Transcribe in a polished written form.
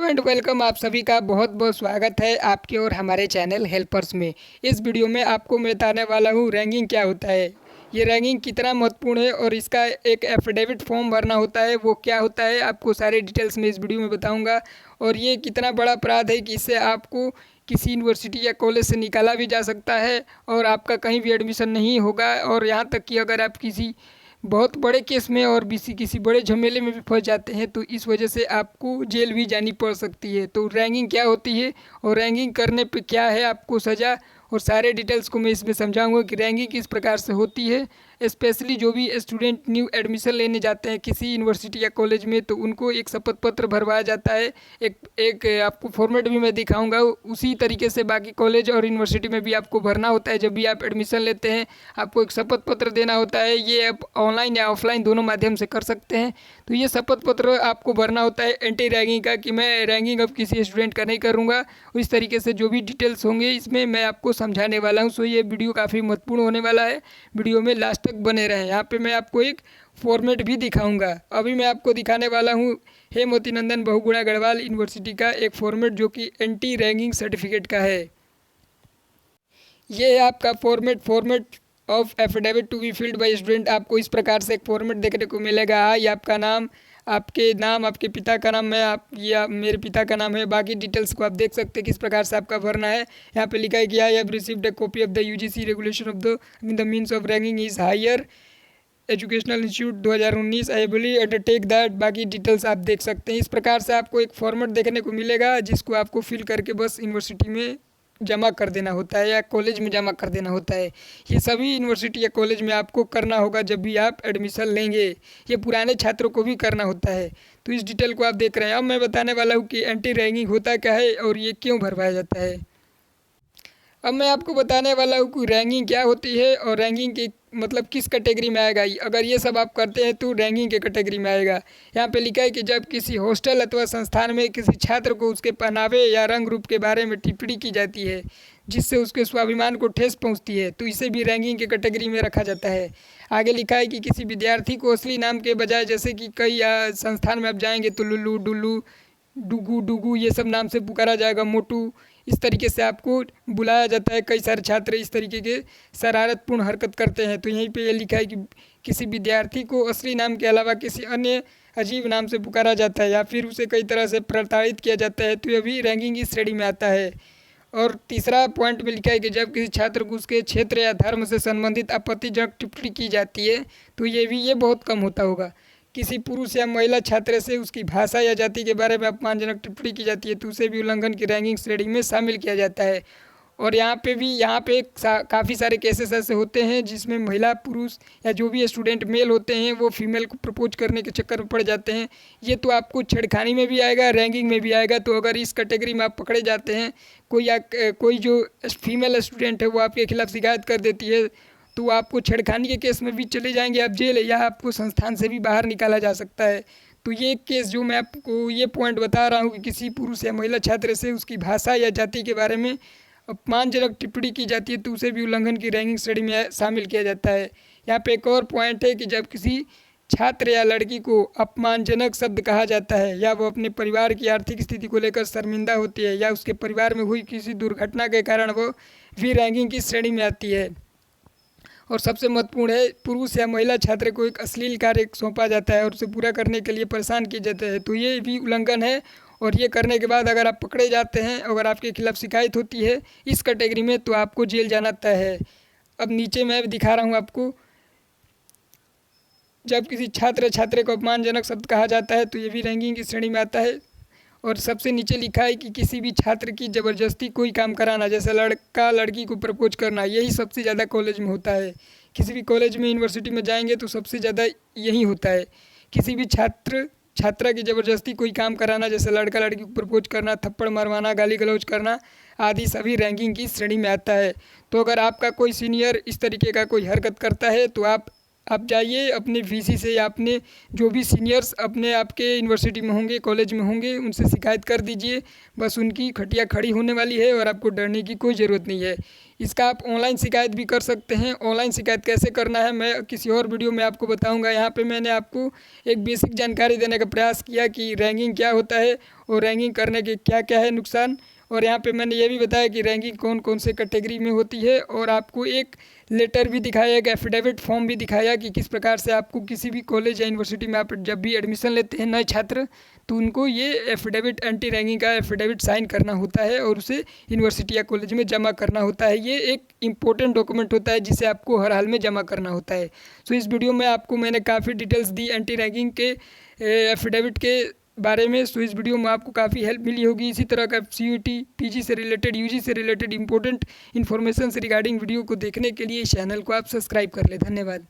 And welcome. आप सभी का बहुत बहुत स्वागत है आपके और हमारे चैनल हेल्पर्स में। इस वीडियो में आपको मैं बताने वाला हूँ रैंकिंग क्या होता है, ये रैंकिंग कितना महत्वपूर्ण है और इसका एक एफिडेविट फॉर्म भरना होता है वो क्या होता है, आपको सारे डिटेल्स में इस वीडियो में बताऊँगा। और ये कितना बड़ा अपराध है कि इससे आपको किसी यूनिवर्सिटी या कॉलेज से निकाला भी जा सकता है और आपका कहीं भी एडमिशन नहीं होगा। और यहाँ तक कि अगर आप किसी बहुत बड़े केस में और किसी बड़े झमेले में भी फंस जाते हैं तो इस वजह से आपको जेल भी जानी पड़ सकती है। तो रैंकिंग क्या होती है और रैंकिंग करने पे क्या है आपको सज़ा, और सारे डिटेल्स को मैं इसमें समझाऊंगा कि रैंकिंग किस प्रकार से होती है। स्पेशली जो भी स्टूडेंट न्यू एडमिशन लेने जाते हैं किसी यूनिवर्सिटी या कॉलेज में तो उनको एक शपथ पत्र भरवाया जाता है। एक आपको फॉर्मेट भी मैं दिखाऊंगा, उसी तरीके से बाकी कॉलेज और यूनिवर्सिटी में भी आपको भरना होता है। जब भी आप एडमिशन लेते हैं आपको एक शपथ पत्र देना होता है। ये आप ऑनलाइन या ऑफलाइन दोनों माध्यम से कर सकते हैं। तो ये शपथ पत्र आपको भरना होता है एंटी रैंकिंग का, कि मैं रैंकिंग अब किसी स्टूडेंट का नहीं करूँगा। इस तरीके से जो भी डिटेल्स होंगे इसमें मैं आपको समझाने वाला हूँ। सो ये वीडियो काफ़ी महत्वपूर्ण होने वाला है, वीडियो में लास्ट तक बने रहें। यहाँ पे मैं आपको एक फॉर्मेट भी दिखाऊंगा। अभी मैं आपको दिखाने वाला हूँ हेमवती नंदन बहुगुणा गढ़वाल यूनिवर्सिटी का एक फॉर्मेट जो कि एंटी रैंकिंग सर्टिफिकेट का है। ये है आपका format of affidavit to be filled by student. आपको इस प्रकार से एक फॉर्मेट देखने को मिलेगा। ये आपका नाम, आपके पिता का नाम है, मेरे पिता का नाम है। बाकी डिटेल्स को आप देख सकते हैं किस प्रकार से आपका भरना है। यहाँ पे लिखा है कि I have received a copy of the UGC regulation of the means of ranking is higher educational institute 2019 I will undertake that. बाकी डिटेल्स आप देख सकते हैं। इस प्रकार से आपको एक फॉर्मेट देखने को मिलेगा जिसको आपको फिल करके बस यूनिवर्सिटी में जमा कर देना होता है या कॉलेज में जमा कर देना होता है। ये सभी यूनिवर्सिटी या कॉलेज में आपको करना होगा जब भी आप एडमिशन लेंगे। ये पुराने छात्रों को भी करना होता है। तो इस डिटेल को आप देख रहे हैं। अब मैं बताने वाला हूँ कि एंटी रैंकिंग होता क्या है और ये क्यों भरवाया जाता है। अब मैं आपको बताने वाला हूँ कि रैंकिंग क्या होती है और रैंकिंग की मतलब किस कैटेगरी में आएगा। अगर ये सब आप करते हैं तो रैंकिंग के कैटेगरी में आएगा। यहाँ पे लिखा है कि जब किसी हॉस्टल अथवा संस्थान में किसी छात्र को उसके पहनावे या रंग रूप के बारे में टिप्पणी की जाती है जिससे उसके स्वाभिमान को ठेस पहुँचती है तो इसे भी रैंकिंग के कैटेगरी में रखा जाता है। आगे लिखा है कि किसी विद्यार्थी को असली नाम के बजाय, जैसे कि कई संस्थान में आप जाएंगे तो लुल्लू, डुल्लू, डुगू डुगू ये सब नाम से पुकारा जाएगा, मोटू, इस तरीके से आपको बुलाया जाता है। कई सारे छात्र इस तरीके के शरारतपूर्ण हरकत करते हैं। तो यहीं पे ये लिखा है कि किसी विद्यार्थी को असली नाम के अलावा किसी अन्य अजीब नाम से पुकारा जाता है या फिर उसे कई तरह से प्रताड़ित किया जाता है तो यह भी रैंकिंग की श्रेणी में आता है। और तीसरा पॉइंट में लिखा है कि जब किसी छात्र को उसके क्षेत्र या धर्म से संबंधित आपत्तिजनक टिप्पणी की जाती है तो ये बहुत कम होता होगा। किसी पुरुष या महिला छात्र से उसकी भाषा या जाति के बारे में अपमानजनक टिप्पणी की जाती है तो उसे भी उल्लंघन की रैंकिंग श्रेणी में शामिल किया जाता है। और यहाँ पे काफ़ी सारे केसेस ऐसे होते हैं जिसमें महिला पुरुष या जो भी स्टूडेंट मेल होते हैं वो फीमेल को प्रपोज करने के चक्कर में पड़ जाते हैं। ये तो आपको छेड़खानी में भी आएगा, रैंकिंग में भी आएगा। तो अगर इस कैटेगरी में आप पकड़े जाते हैं, कोई जो फीमेल स्टूडेंट है वो आपके खिलाफ़ शिकायत कर देती है तो आपको छेड़खानी के केस में भी चले जाएंगे आप जेल, या आपको संस्थान से भी बाहर निकाला जा सकता है। तो ये केस जो मैं आपको ये पॉइंट बता रहा हूँ कि किसी पुरुष या महिला छात्र से उसकी भाषा या जाति के बारे में अपमानजनक टिप्पणी की जाती है तो उसे भी उल्लंघन की रैंकिंग श्रेणी में शामिल किया जाता है। यहाँ पे एक और पॉइंट है कि जब किसी छात्र या लड़की को अपमानजनक शब्द कहा जाता है या वो अपने परिवार की आर्थिक स्थिति को लेकर शर्मिंदा होती है या उसके परिवार में हुई किसी दुर्घटना के कारण वो भी रैंकिंग की श्रेणी में आती है। और सबसे महत्वपूर्ण है, पुरुष या महिला छात्र को एक अश्लील कार्य सौंपा जाता है और उसे पूरा करने के लिए परेशान किया जाता है तो ये भी उल्लंघन है। और ये करने के बाद अगर आप पकड़े जाते हैं, अगर आपके खिलाफ़ शिकायत होती है इस कैटेगरी में तो आपको जेल जाना तय है। अब नीचे मैं दिखा रहा हूँ आपको, जब किसी छात्र को अपमानजनक शब्द कहा जाता है तो ये भी रैंकिंग की श्रेणी में आता है। और सबसे नीचे लिखा है कि किसी भी छात्र की ज़बरदस्ती कोई काम कराना, जैसे लड़का लड़की को प्रपोज करना, यही सबसे ज़्यादा कॉलेज में होता है। किसी भी कॉलेज में यूनिवर्सिटी में जाएंगे तो सबसे ज़्यादा यही होता है। किसी भी छात्रा की ज़बरदस्ती कोई काम कराना, जैसे लड़का लड़की को प्रपोज करना, थप्पड़ मरवाना, गाली गलौज करना आदि सभी रैंकिंग की श्रेणी में आता है। तो अगर आपका कोई सीनियर इस तरीके का कोई हरकत करता है तो आप आप जाइए अपने वीसी से या अपने जो भी सीनियर्स अपने आपके यूनिवर्सिटी में होंगे, कॉलेज में होंगे, उनसे शिकायत कर दीजिए। बस उनकी खटिया खड़ी होने वाली है और आपको डरने की कोई ज़रूरत नहीं है। इसका आप ऑनलाइन शिकायत भी कर सकते हैं। ऑनलाइन शिकायत कैसे करना है मैं किसी और वीडियो में आपको बताऊंगा। यहाँ पे मैंने आपको एक बेसिक जानकारी देने का प्रयास किया कि रैंकिंग क्या होता है और रैंकिंग करने के क्या क्या है नुकसान। और यहाँ पे मैंने ये भी बताया कि रैंकिंग कौन कौन से कैटेगरी में होती है, और आपको एक लेटर भी दिखाया, एक एफिडेविट फॉर्म भी दिखाया कि किस प्रकार से आपको किसी भी कॉलेज या यूनिवर्सिटी में आप जब भी एडमिशन लेते हैं नए छात्र, तो उनको ये एफिडेविट एंटी रैंकिंग का एफिडेविट साइन करना होता है और उसे यूनिवर्सिटी या कॉलेज में जमा करना होता है। ये एक इम्पोर्टेंट डॉक्यूमेंट होता है जिसे आपको हर हाल में जमा करना होता है। सो इस वीडियो में आपको मैंने काफ़ी डिटेल्स दी एंटी रैंकिंग के एफिडेविट के बारे में। सो इस वीडियो में आपको काफ़ी हेल्प मिली होगी। इसी तरह का सीयूईटी, पीजी से रिलेटेड, यूजी से रिलेटेड इंपॉर्टेंट इन्फॉर्मेशन से रिगार्डिंग वीडियो को देखने के लिए इस चैनल को आप सब्सक्राइब कर लें। धन्यवाद।